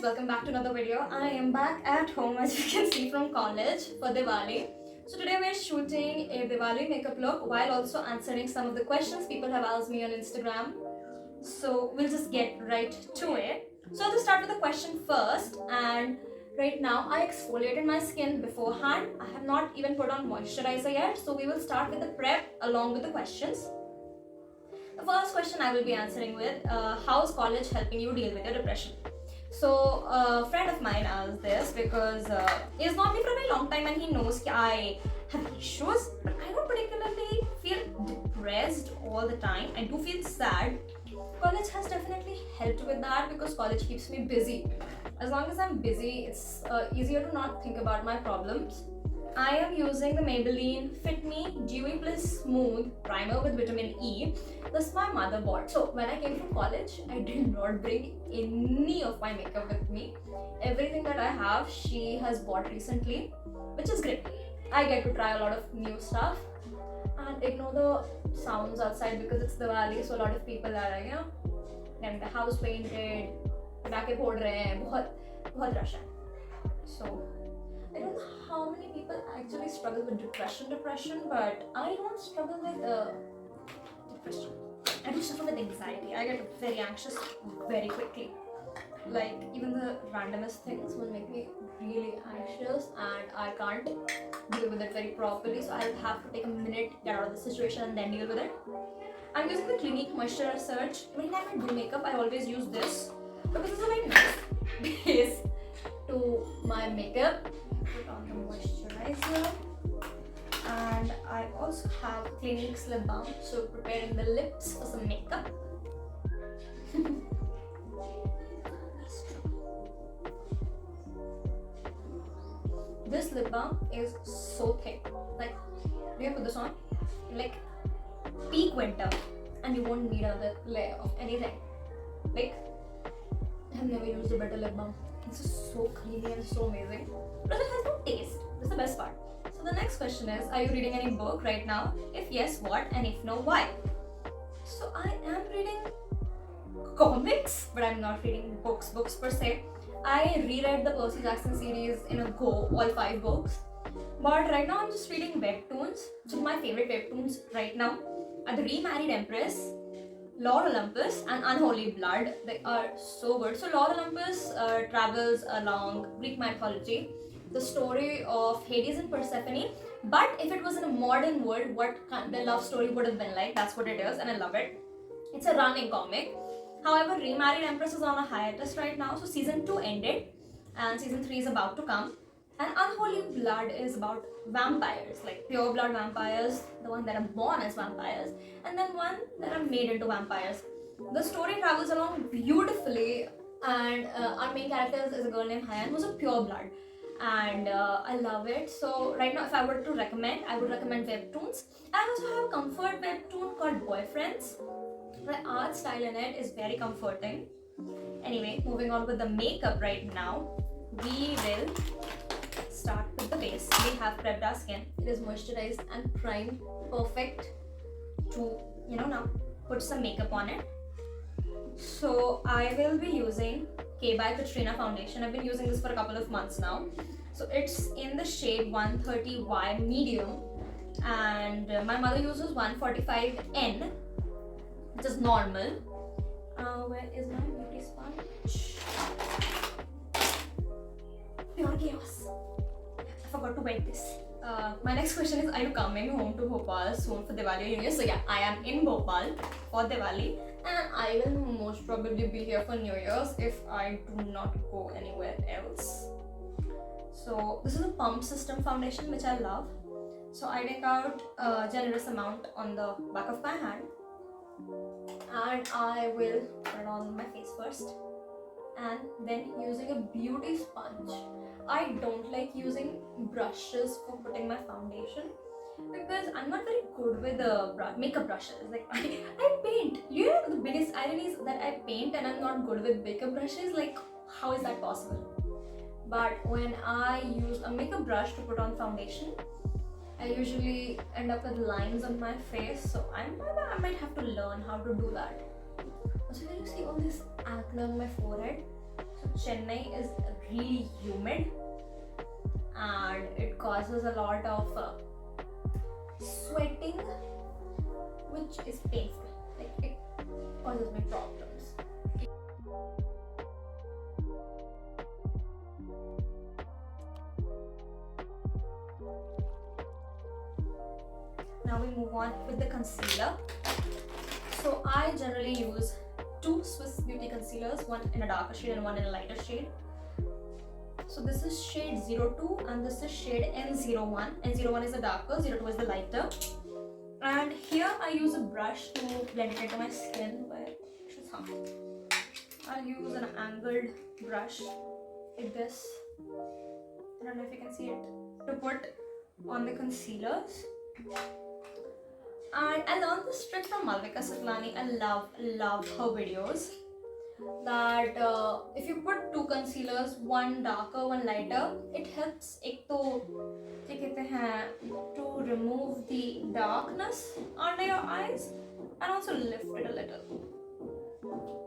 welcome back to another video. I am back at home as you can see from college for Diwali. So today we are shooting a Diwali makeup look while also answering some of the questions people have asked me on Instagram. So we'll just get right to it. So I'll just start with the question first, and right now I exfoliated my skin beforehand. I have not even put on moisturizer yet, so we will start with the prep along with the questions. The first question I will be answering with, how's college helping you deal with your depression? So a friend of mine asked this because he's known me for a very long time and he knows that I have issues, but I don't particularly feel depressed all the time. I do feel sad. College has definitely helped with that because college keeps me busy. As long as I'm busy, it's easier to not think about my problems. I am using the Maybelline Fit Me Dewy Bliss Smooth Primer with Vitamin E. This my mother bought. So when I came from college, I did not bring any of my makeup with me. Everything that I have, she has bought recently, which is great. I get to try a lot of new stuff and ignore the sounds outside because it's Diwali, so a lot of people are like, getting the house painted, patake phod rahe hain, bahut rush hai. So I don't know how many people actually struggle with depression, but I don't struggle with depression. I do suffer with anxiety. I get very anxious very quickly. Like even the randomest things will make me really anxious and I can't deal with it very properly. So I'll have to take a minute, get out of the situation and then deal with it. I'm using the Clinique Moisture Surge. Every time I do makeup, I always use this because it's a very nice base to my makeup. Put on the moisturizer, and I also have Clinique's lip balm, so preparing the lips for some makeup. This lip balm is so thick. Like, do you put this on? Like peak winter, and you won't need another layer of anything. Like, I have never used a better lip balm. It's just so creamy and so amazing. Plus it has no taste. That's the best part. So the next question is, are you reading any book right now? If yes, what? And if no, why? So I am reading comics, but I'm not reading books per se. I reread the Percy Jackson series in a go, all 5 books. But right now I'm just reading webtoons. So my favorite webtoons right now are The Remarried Empress, Lord Olympus and Unholy Blood. They are so good. So Lord Olympus travels along Greek mythology, the story of Hades and Persephone, but if it was in a modern world, what the love story would have been like. That's what it is, and I love it. It's a running comic. However, Remarried Empress is on a hiatus right now, so season 2 ended and season 3 is about to come. And Unholy Blood is about vampires, like pure blood vampires, the one that are born as vampires, and then one that are made into vampires. The story travels along beautifully, and our main character is a girl named Hayan, who's a pure blood, and I love it. So right now, if I were to recommend, I would recommend webtoons. I also have a comfort webtoon called Boyfriends. The art style in it is very comforting. Anyway, moving on with the makeup right now, we will start with the base. We have prepped our skin. It is moisturized and primed, perfect to now put some makeup on it. So I will be using K by Katrina foundation. I've been using this for a couple of months now. So it's in the shade 130Y medium, and my mother uses 145N, which is normal. Where is my beauty sponge? Pure chaos. I forgot to wet this. My next question is, are you coming home to Bhopal soon for Diwali or New Year? So yeah, I am in Bhopal for Diwali and I will most probably be here for New Year's if I do not go anywhere else. So this is a pump system foundation which I love. So I take out a generous amount on the back of my hand and I will put it on my face first, and then using a beauty sponge. I don't like using brushes for putting my foundation because I'm not very good with makeup brushes. Like I paint. You know, the biggest irony is that I paint and I'm not good with makeup brushes. Like, how is that possible? But when I use a makeup brush to put on foundation, I usually end up with lines on my face. So I might have to learn how to do that. Also, can you see all this acne on my forehead? So Chennai is really humid and it causes a lot of sweating, which is painful. Like it causes me problems. Now we move on with the concealer. So I generally use two Swiss Beauty concealers, one in a darker shade and one in a lighter shade. So this is shade 02 and this is shade N01. N01 is the darker, 02 is the lighter. And here I use a brush to blend it into my skin, but I'll use an angled brush like this. I don't know if you can see it, to put on the concealers. And I learned this trick from Malvika Siklani. I love her videos. That if you put two concealers, one darker, one lighter, it helps to remove the darkness under your eyes and also lift it a little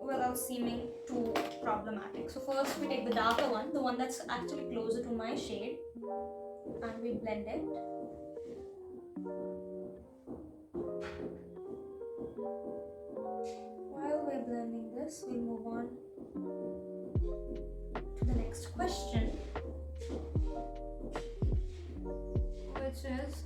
without seeming too problematic. So first we take the darker one, the one that's actually closer to my shade, and we blend it. While we're blending this, we'll move on to the next question, which is,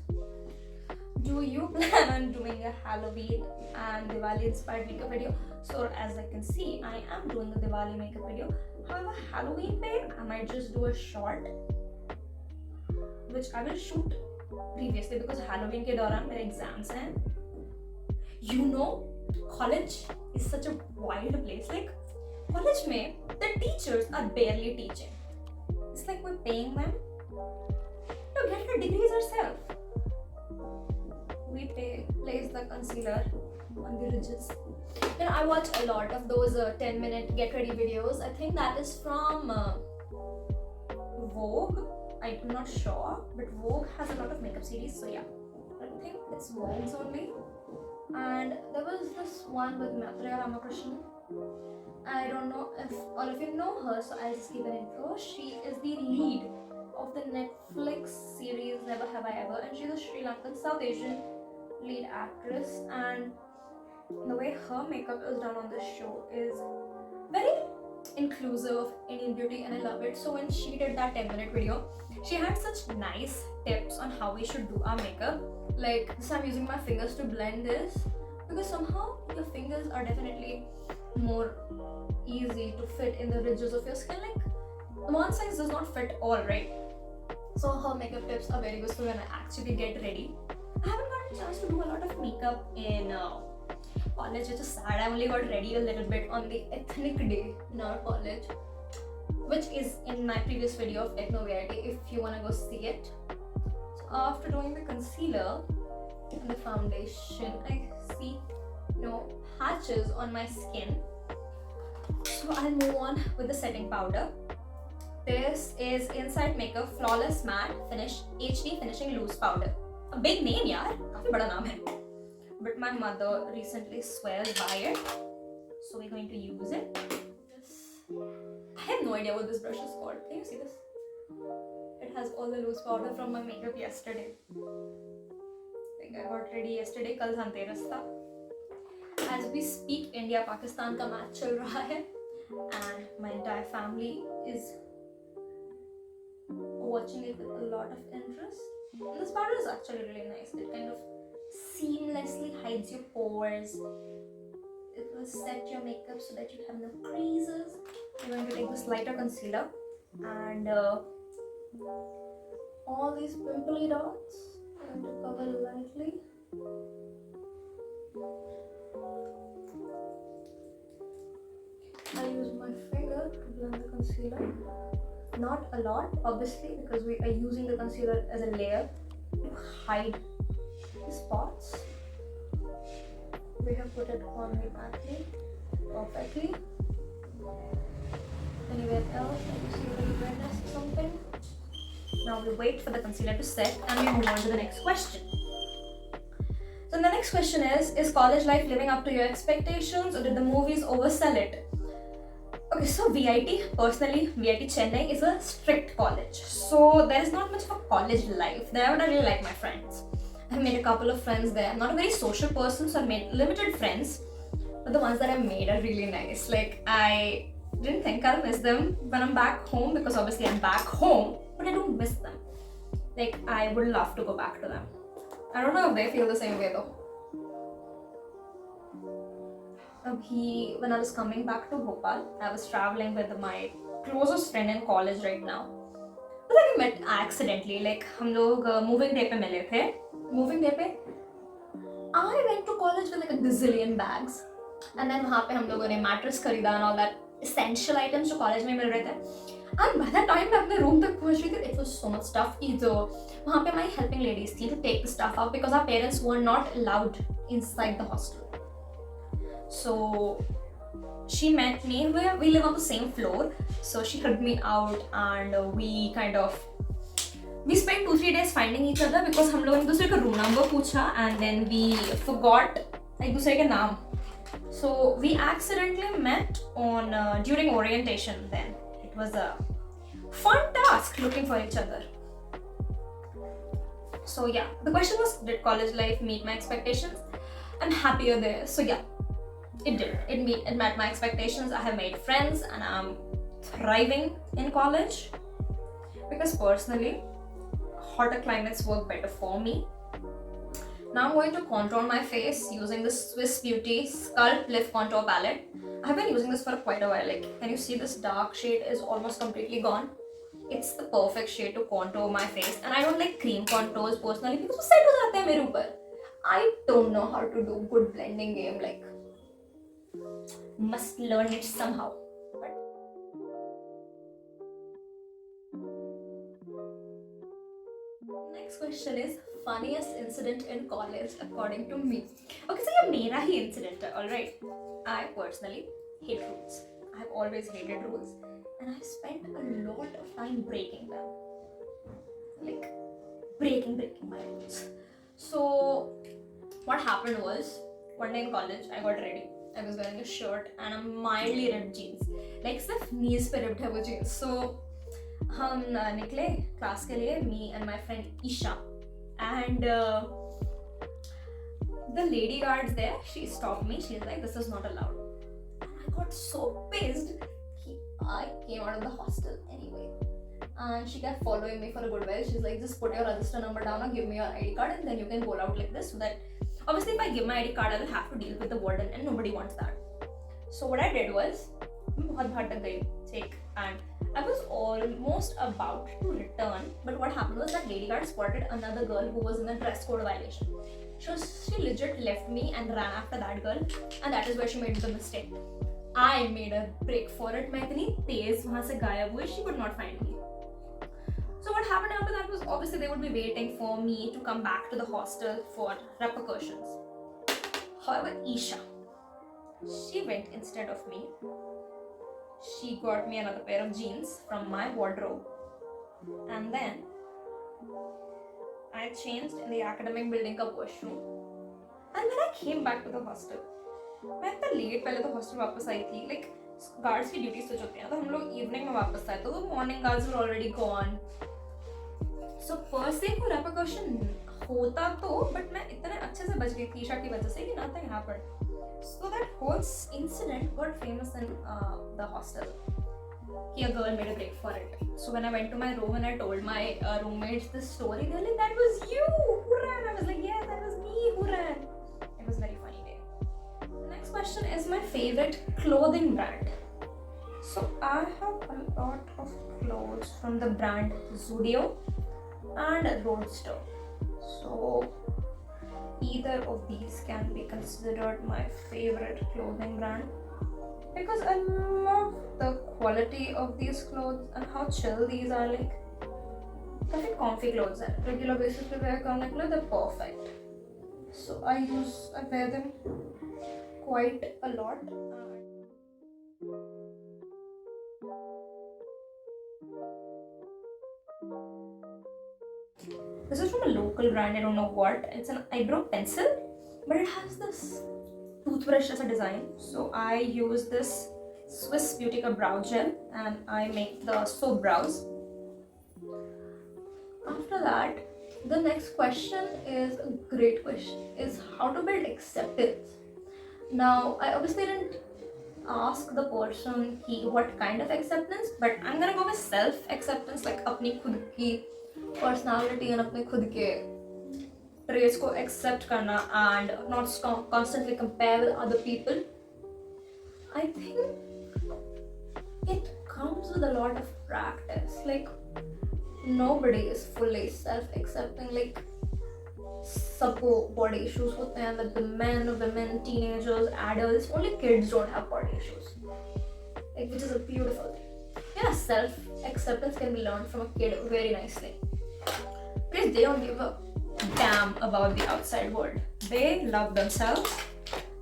do you plan on doing a Halloween and Diwali inspired makeup video? So as I can see, I am doing a Diwali makeup video. However, Halloween day, I might just do a short, which I will shoot previously because Halloween ke dauran mere exams hain. You know, college is such a wild place. Like, college mein, the teachers are barely teaching. It's like we're paying them to get our degrees ourselves. We place the concealer on the ridges. You know, I watch a lot of those 10-minute get ready videos. I think that is from Vogue. I'm not sure, but Vogue has a lot of makeup series. So yeah, I think it's Vogue's only. And there was this one with Mathura Ramakrishnan. I don't know if all of you know her, so I'll just give an intro. She is the lead of the Netflix series Never Have I Ever, and she's a Sri Lankan South Asian lead actress. And the way her makeup is done on this show is very inclusive of Indian beauty, and I love it. So when she did that 10-minute video, she had such nice tips on how we should do our makeup. Like this, I'm using my fingers to blend this because somehow your fingers are definitely more easy to fit in the ridges of your skin. Like one size does not fit all, right? So her makeup tips are very good for when I actually get ready. I haven't got a chance to do a lot of makeup in college, which is sad. I only got ready a little bit on the ethnic day in our college, which is in my previous video of Ethno Variety if you want to go see it. So after doing the concealer and the foundation, I see patches on my skin. So I'll move on with the setting powder. This is Inside Makeup Flawless Matte Finish HD Finishing Loose Powder. A big name, yaar. Kafi bada naam hai. But my mother recently swears by it, so we're going to use it. I have no idea what this brush is called. Can you see this? It has all the loose powder from my makeup yesterday. Like I got ready yesterday. Kal Dhanteras tha. As we speak, India-Pakistan ka match chal raha hai, and my entire family is watching it with a lot of interest. And this powder is actually really nice. It kind of seamlessly hides your pores. It will set your makeup so that you have no creases. I'm going to take this lighter concealer and all these pimply dots I'm going to cover lightly. I use my finger to blend the concealer. Not a lot, obviously, because we are using the concealer as a layer to hide the spots. We have put it on the acne perfectly. Anywhere else, I see a little redness or something. Now we wait for the concealer to set and we move on to the next question. So the next question is college life living up to your expectations or did the movies oversell it? Okay, so VIT, personally, VIT Chennai is a strict college. So there is not much of a college life. There I would really like my friends. I made a couple of friends there. I'm not a very social person, so I made limited friends. But the ones that I made are really nice. Like, I didn't think I'll miss them when I'm back home, because obviously I'm back home, but I don't miss them. Like, I would love to go back to them. I don't know if they feel the same way though. When I was coming back to Bhopal, I was traveling with my closest friend in college right now. But then we met accidentally. Like, हम लोग moving day पे मिले थे. Moving day पे, I went to college with like a gazillion bags, and then वहाँ पे हम लोगों ने mattress खरीदा and all that essential items जो college में मिल रहे थे. And by the time मैं अपने room तक पहुँच रही थी, it was so much stuff. Either वहाँ पे हमारी helping ladies थी to take the stuff out because our parents were not allowed inside the hostel. So she met me. We live on the same floor, so she helped me out, and we spent 2-3 days finding each other because हम लोग एक दूसरे का room number पूछा, and then we forgot एक दूसरे के नाम. So we accidentally met on during orientation. Then it was a fun task looking for each other. So yeah, the question was, did college life meet my expectations? I'm happier there. So yeah, it did. It met my expectations. I have made friends and I'm thriving in college because personally, hotter climates work better for me. Now I'm going to contour my face using the Swiss Beauty Sculpt Lift Contour Palette. I've been using this for quite a while. Like, can you see this dark shade is almost completely gone? It's the perfect shade to contour my face, and I don't like cream contours personally because वो set हो जाते हैं मेरे ऊपर. I don't know how to do good blending game. Like, must learn it somehow. But next question is funniest incident in college according to me. Okay, so ये मेरा ही incident है, alright. I personally hate rules. I've always hated rules, and I spent a lot of time breaking them. Like, breaking my rules. So what happened was, one day in college, I got ready. I was wearing a shirt and a mildly ripped jeans. Like, सिर्फ knees पे ripped है वो jeans. So हम निकले class के लिए, me and my friend Isha, and the lady guards there, she stopped me. She's like, this is not allowed. And I got so pissed. I came out of the hostel anyway, and she kept following me for a good while. She's like, just put your register number down or give me your ID card, and then you can go out like this, so that obviously if I give my ID card, I will have to deal with the warden, and nobody wants that. So what I did was, बहुत बाहर तक गई, and I was almost about to return, but what happened was that lady guard spotted another girl who was in a dress code violation. She legit left me and ran after that girl, and that is where she made the mistake. I made a break for it. मैं इतनी तेज वहाँ से गायब हुई, she could not find me. So what happened after that was, obviously they would be waiting for me to come back to the hostel for repercussions. However, Isha, she went instead of me. She got me another pair of jeans from my wardrobe, and then I changed in the academic building का washroom. And when I came back to the hostel, मैं इतना late पहले तो hostel वापस आई थी. Like guards की duty switch होती है ना, तो हम लोग इवनिंग में वापस आए, तो morning guards were already gone. So पर से कोई रेपरकशन होता तो, बट मैं इतने अच्छे से बच गई थी ईशा की वजह से कि nothing happened. So that whole incident got famous in the hostel. A girl made a break for it. So when I went to my room and I told my roommates this story, they were like, "That was you who ran." I was like, "Yeah, that was me who ran." It was a very funny day. The next question is my favorite clothing brand. So I have a lot of clothes from the brand Zudio and Roadster. So either of these can be considered my favorite clothing brand because I love the quality of these clothes and how chill these are. Like, काफी comfy clothes हैं, regular basis पे wear करने के लिए they're perfect. So I wear them quite a lot. This is from a local brand, I don't know what. It's an eyebrow pencil, but it has this toothbrush as a design. So I use this Swiss Beauty का brow gel, and I make the soap brows. After that, the next question is a great question, is how to build acceptance. Now, I obviously didn't ask the person what kind of acceptance, but I'm gonna go with self-acceptance, like अपनी खुद की personality and अपने खुद के traits को accept करना and not constantly compare with other people. I think it comes with a lot of practice. Like, nobody is fully self-accepting. Like, सबको body issues होते हैं, like the men, women, teenagers, adults. Only kids don't have body issues, like, which is a beautiful thing. Yeah, self-acceptance can be learned from a kid very nicely, because they don't give a damn about the outside world. They love themselves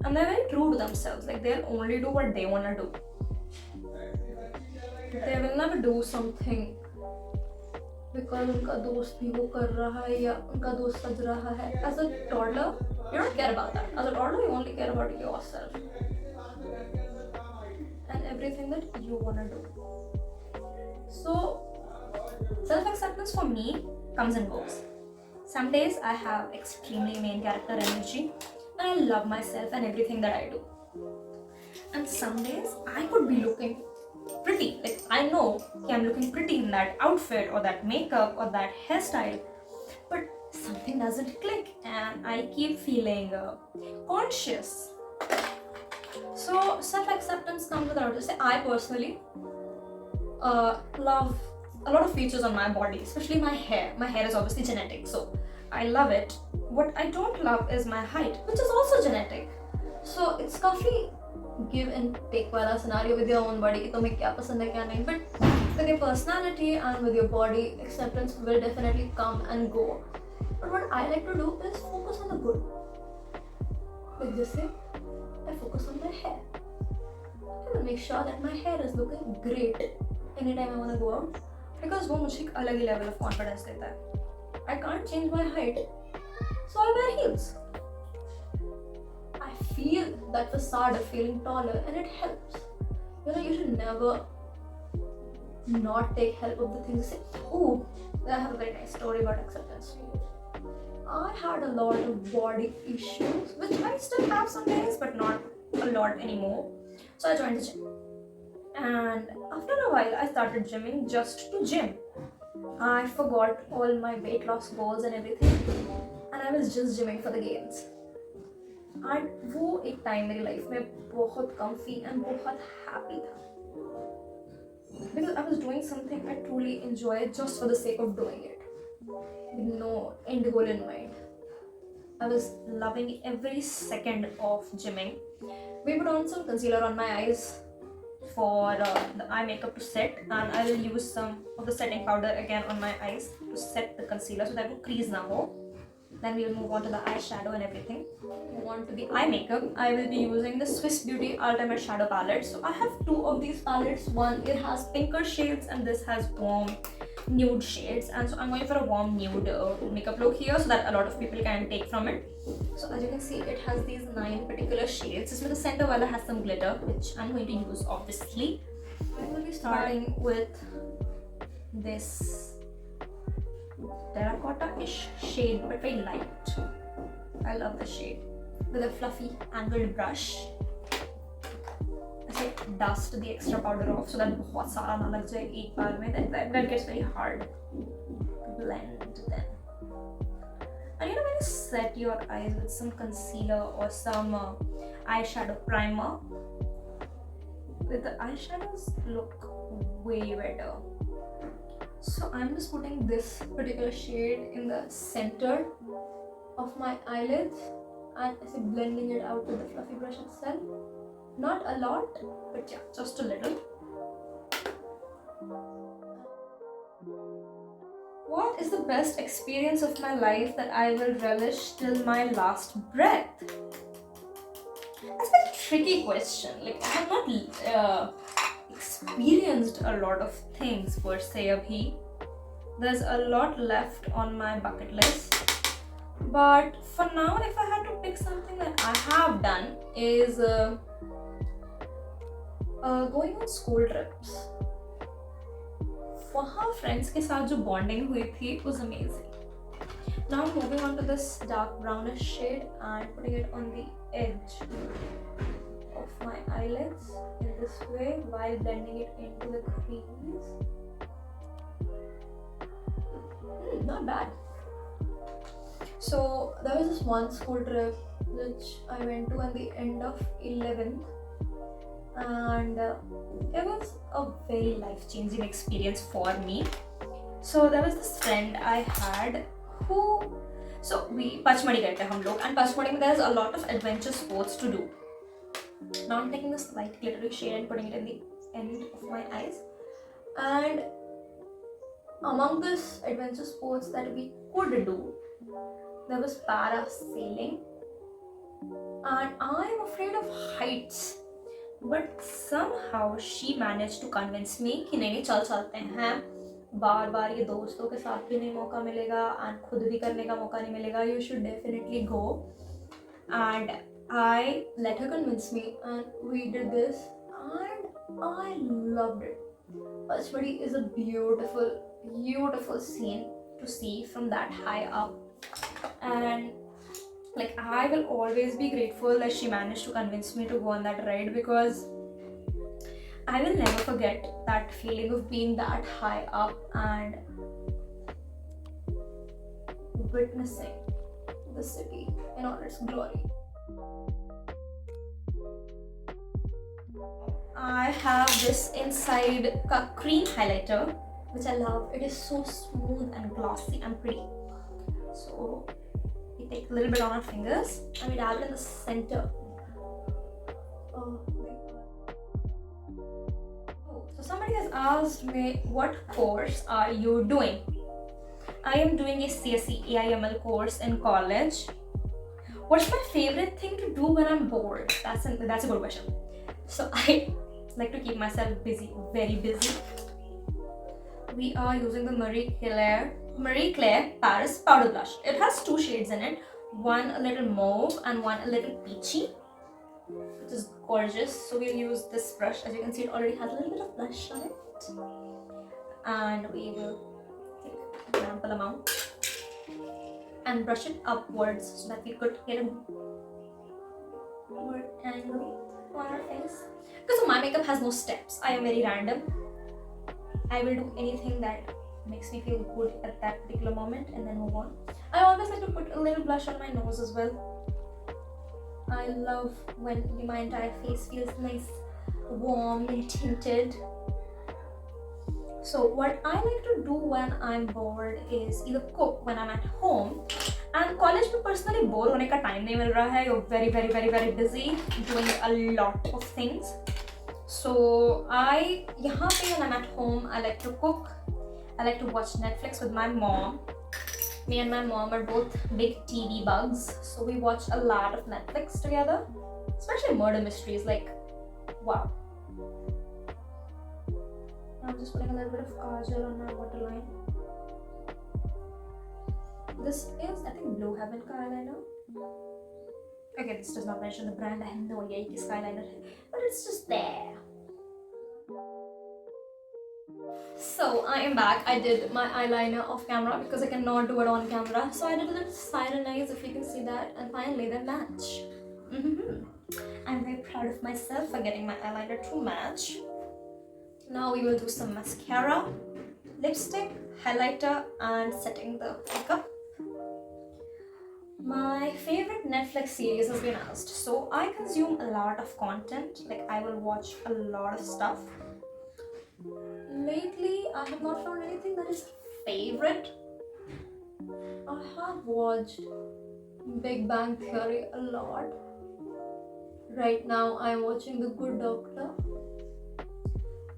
and they're very true to themselves. Like, they'll only do what they want to do. They will never do something because उनका दोस्त भी वो कर रहा है या उनका दोस्त सज रहा है. As a toddler, you don't care about that. As a toddler, you only care about yourself and everything that you want to do. So, self-acceptance for me comes in waves. Some days I have extremely main character energy and I love myself and everything that I do. And some days I could be looking pretty, like I know I'm looking pretty in that outfit or that makeup or that hairstyle, but something doesn't click and I keep feeling conscious. So self-acceptance comes with a lot to say. I personally love a lot of features on my body, especially my hair. My hair is obviously genetic, so I love it. What I don't love is my height, which is also genetic. So it's काफी give and take wala scenario with your own body कि तुम्हें क्या पसंद है क्या नहीं. But with your personality and with your body, acceptance will definitely come and go. But what I like to do is focus on the good. Like this way, I focus on my hair. I will make sure that my hair is looking great anytime I want to go out, because वो मुझे एक अलग ही level of confidence देता है. I can't change my height, so I wear heels. I feel that facade of feeling taller and it helps. You know, you should never not take help of the things you say. Oh, I have a very nice story about acceptance. I had a lot of body issues, which I still have some days, but not a lot anymore. So I joined the gym. And after a while, I started gymming just to gym. I forgot all my weight loss goals and everything, and I was just gymming for the gains. And वो एक time मेरी life में बहुत comfy and बहुत happy था, because I was doing something I truly enjoy just for the sake of doing it, with no end goal in mind. I was loving every second of gymming. We put on some concealer on my eyes for the eye makeup to set, and I will use some of the setting powder again on my eyes to set the concealer so that वो crease ना हो. Then we will move on to the eyeshadow and everything. Move on to the eye makeup. I will be using the Swiss Beauty Ultimate Shadow Palette. So I have two of these palettes. One, it has pinker shades and this has warm nude shades. And so I'm going for a warm nude makeup look here so that a lot of people can take from it. So as you can see, it has these 9 particular shades. This with the center wala has some glitter, which I'm going to use obviously. I will be starting with this terracotta-ish shade, but very light. I love the shade. With a fluffy angled brush, I dust the extra powder off so that बहुत सारा ना लग जाए एक बार में. That gets very hard to blend then. And you know, when you set your eyes with some concealer or some eyeshadow primer, with the eyeshadows look way better. So I'm just putting this particular shade in the center of my eyelids and blending it out with the fluffy brush itself. Not a lot, but yeah, just a little. What is the best experience of my life that I will relish till my last breath? That's a very tricky question. Like, I have not experienced a lot of things per se abhi. There's a lot left on my bucket list, but for now, if I had to pick something that I have done, is Going on school trips. वहाँ friends के साथ जो bonding हुई थी was amazing. Now moving on to this dark brownish shade and putting it on the edge of my eyelids in this way while blending it into the crease. Not bad. So there was this one school trip which I went to at the end of 11th, and it was a very life-changing experience for me. So there was this friend I had who, so we Pachmadi gate hum log, and Pachmadi mein there's a lot of adventure sports to do. Now I'm taking this light glittery shade and putting it in the end of my eyes, and among this adventure sports that we could do, there was parasailing, and I am afraid of heights. But somehow she managed to convince me कि नहीं चल चलते हैं, बार बार ये दोस्तों के साथ भी नहीं मौका मिलेगा and खुद भी करने का मौका नहीं मिलेगा, you should definitely go. And I let her convince me and we did this and I loved it. Pachmadi is a beautiful scene to see from that high up, and like I will always be grateful that she managed to convince me to go on that ride, because I will never forget that feeling of being that high up and witnessing the city in all its glory. I have this inside cream highlighter which I love. It is so smooth and glossy and pretty. So we take a little bit on our fingers and we dab it in the center. Oh, so somebody has asked me, what course are you doing? I am doing a CSE AIML course in college. What's my favorite thing to do when I'm bored? That's a good question. So I like to keep myself busy, very busy. We are using the Marie Claire Paris powder blush. It has two shades in it, one a little mauve and one a little peachy, which is gorgeous. So we'll use this brush. As you can see, it already has a little bit of blush on it, and we will take an ample amount and brush it upwards so that we could get a more angle on our face. Because my makeup has no steps. I am very random. I will do anything that makes me feel good at that particular moment and then move on. I always like to put a little blush on my nose as well. I love when my entire face feels nice, warm and tinted. So what I like to do when I'm bored is either cook when I'm at home, and college में personally bore होने का time नहीं मिल रहा है. You're very busy doing a lot of things. So यहाँ पे when I'm at home, I like to cook. I like to watch Netflix with my mom. Me and my mom are both big TV bugs, so we watch a lot of Netflix together, especially murder mysteries. Like, wow. I'm just putting a little bit of kajal on my waterline. This is, I think, Blue Heaven ka eyeliner. Okay, this does not mention the brand. I have no idea what eyeliner is, but it's just there. So I am back. I did my eyeliner off camera because I cannot do it on camera. So I did a little siren eyes, if you can see that, and finally they match. I'm very proud of myself for getting my eyeliner to match. Now we will do some mascara, lipstick, highlighter, and setting the makeup. My favorite Netflix series has been asked. So I consume a lot of content, like I will watch a lot of stuff. Lately, I have not found anything that is favorite. I have watched Big Bang Theory a lot. Right now, I am watching The Good Doctor.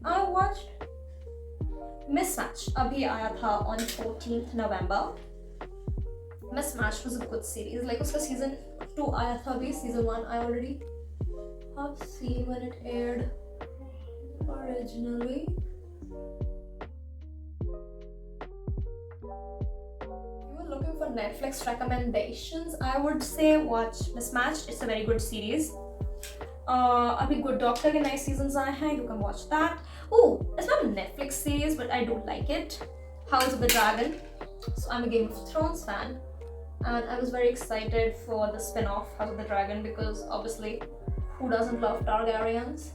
I watched Mismatch. Abhi aaya tha on 14th November. Mismatch was a good series. Like uska season 2 aaya tha abhi. Season 1 I already have seen when it aired originally. If you are looking for Netflix recommendations, I would say watch Mismatched. It's a very good series. अभी good doctor के नए seasons आए हैं, you can watch that. Oh, it's not a Netflix series, but I do like it. House of the Dragon. So I'm a Game of Thrones fan, and I was very excited for the spin-off House of the Dragon because obviously, who doesn't love Targaryens?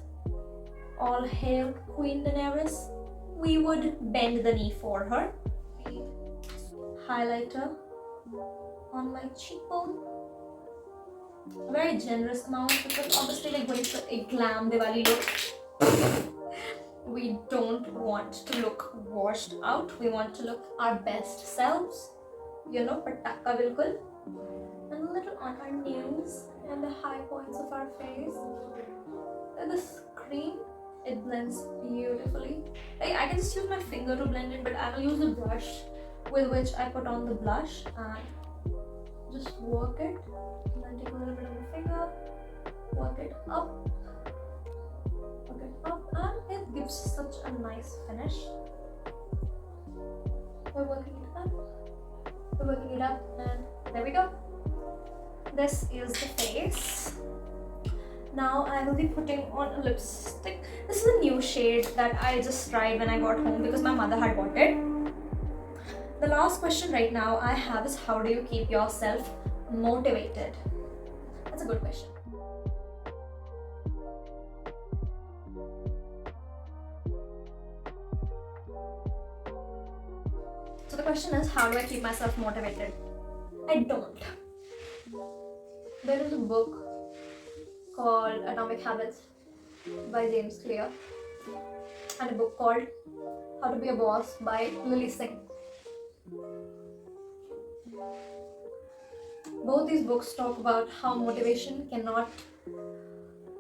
All hail Queen Daenerys. We would bend the knee for her. Highlighter on my cheekbone. A very generous amount because obviously we're going for a glam Diwali look. We don't want to look washed out. We want to look our best selves. You know, patakka bilkul. And a little on our nose and the high points of our face. And the screen, it blends beautifully. I can just use my finger to blend it, but I will use the brush with which I put on the blush and just work it. And then take a little bit of the finger, work it up, and it gives such a nice finish. We're working it up, and there we go. This is the face. Now I will be putting on a lipstick. This is a new shade that I just tried when I got home because my mother had bought it. The last question right now I have is, how do you keep yourself motivated? That's a good question. So the question is, how do I keep myself motivated? I don't. There is a book called Atomic Habits by James Clear and a book called How to Be a Boss by Lily Singh. Both these books talk about how motivation cannot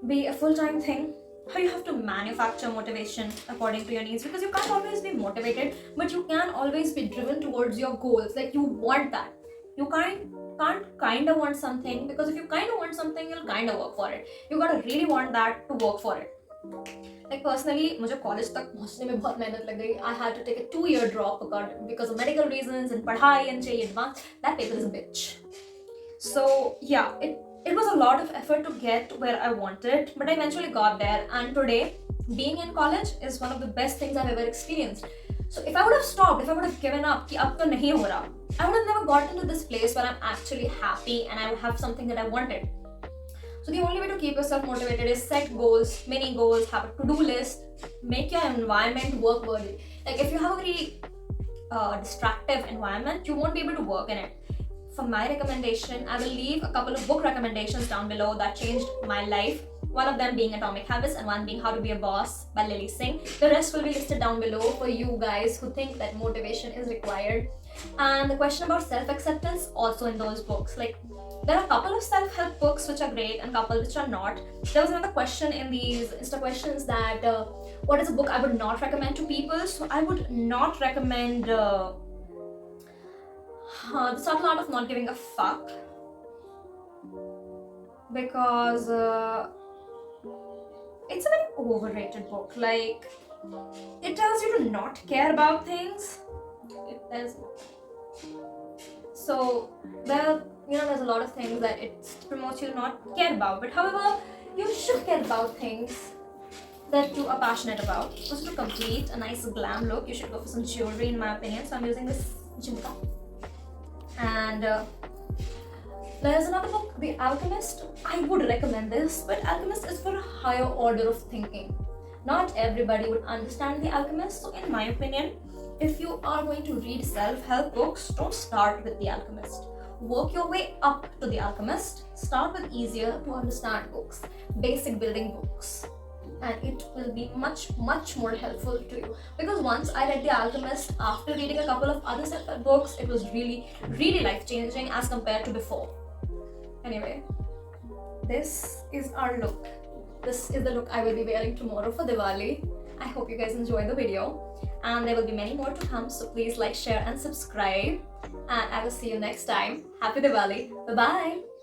be a full-time thing, how you have to manufacture motivation according to your needs, because you can't always be motivated, but you can always be driven towards your goals. Like, you want that. You can't kind of want something, because if you kind of want something, you'll kind of work for it. You gotta really want that to work for it. Like personally, मुझे college तक पहुँचने में बहुत मेहनत लग गई. I had to take a 2-year drop because of medical reasons and पढ़ाई and चाहिए advance. That paper is a bitch. So yeah, it was a lot of effort to get where I wanted, but I eventually got there. And today, being in college is one of the best things I've ever experienced. So if I would have stopped, if I would have given up, कि अब तो नहीं हो रहा, I would have never gotten to this place where I'm actually happy and I would have something that I wanted. So the only way to keep yourself motivated is set goals, mini goals, have a to-do list, make your environment work worthy. Like if you have a very distractive environment, you won't be able to work in it. For my recommendation, I will leave a couple of book recommendations down below that changed my life. One of them being Atomic Habits and one being How to Be a Boss by Lily Singh. The rest will be listed down below for you guys who think that motivation is required. And the question about self-acceptance also in those books. Like, there are a couple of self-help books which are great and a couple which are not. There was another question in these Insta questions that what is a book I would not recommend to people? So I would not recommend The Subtle Art of Not Giving a Fuck, because it's a very overrated book. Like, it tells you to not care about things. It does. So, well, there's a lot of things that it promotes you to not care about. But however, you should care about things that you are passionate about. Also, to complete a nice glam look, you should go for some jewelry, in my opinion. So I'm using this jhumka. And there's another book, The Alchemist. I would recommend this, but Alchemist is for a higher order of thinking. Not everybody would understand The Alchemist. So in my opinion, if you are going to read self-help books, don't start with The Alchemist. Work your way up to The Alchemist. Start with easier to understand books, basic building books, and it will be much more helpful to you. Because once I read The Alchemist, after reading a couple of other self-help books, it was really life-changing as compared to before. Anyway, this is our look. This is the look I will be wearing tomorrow for Diwali. I hope you guys enjoy the video, and there will be many more to come, so please like, share and subscribe, and I will see you next time. Happy Diwali. Bye bye.